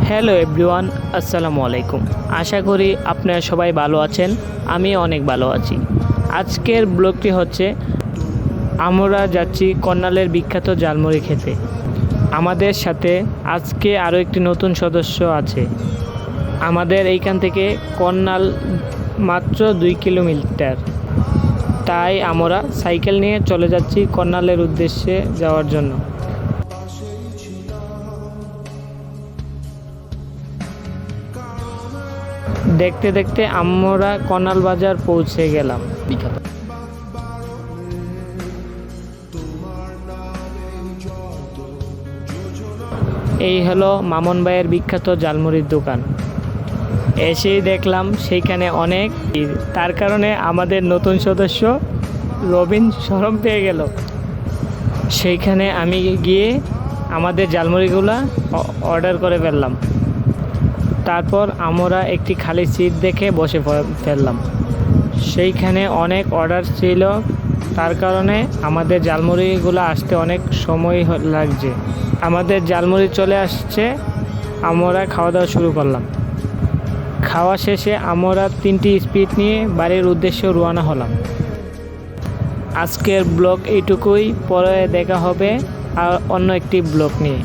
Hello everyone, আসসালামু আলাইকুম। আশা করি আপনারা সবাই ভালো আছেন। আমি অনেক ভালো আছি। আজকের ব্লগটি হচ্ছে আমরা যাচ্ছি কর্নালের বিখ্যাত ঝালমুড়ি খেতে। আমাদের সাথে আজকে আরও একটি নতুন সদস্য আছে। আমাদের এইখান থেকে কর্নাল মাত্র 2 কিলোমিটার, তাই আমরা সাইকেল নিয়ে চলে যাচ্ছি কর্নালের উদ্দেশ্যে যাওয়ার জন্য। দেখতে দেখতে আমরা কর্নাল বাজার পৌঁছে গেলাম। এই হলো মামুন ভাইয়ের বিখ্যাত ঝালমুড়ির দোকান। এসেই দেখলাম সেইখানে অনেক ভিড়। তার কারণে আমাদের নতুন সদস্য রবিন শরম পেয়ে গেল। সেইখানে আমি গিয়ে আমাদের ঝালমুড়িগুলা অর্ডার করে ফেললাম। তারপর আমরা একটি খালি সিট দেখে বসে ফেললাম। সেইখানে অনেক অর্ডার ছিল, তার কারণে আমাদের ঝালমুড়িগুলো আসতে অনেক সময় লাগছে। আমাদের ঝালমুড়ি চলে আসছে, আমরা খাওয়া দাওয়া শুরু করলাম। খাওয়া শেষে আমরা 3টি স্পিড নিয়ে বাড়ির উদ্দেশ্যে রওনা হলাম। আজকের ব্লগ এইটুকুই, পরে দেখা হবে আর অন্য একটি ব্লগ নিয়ে।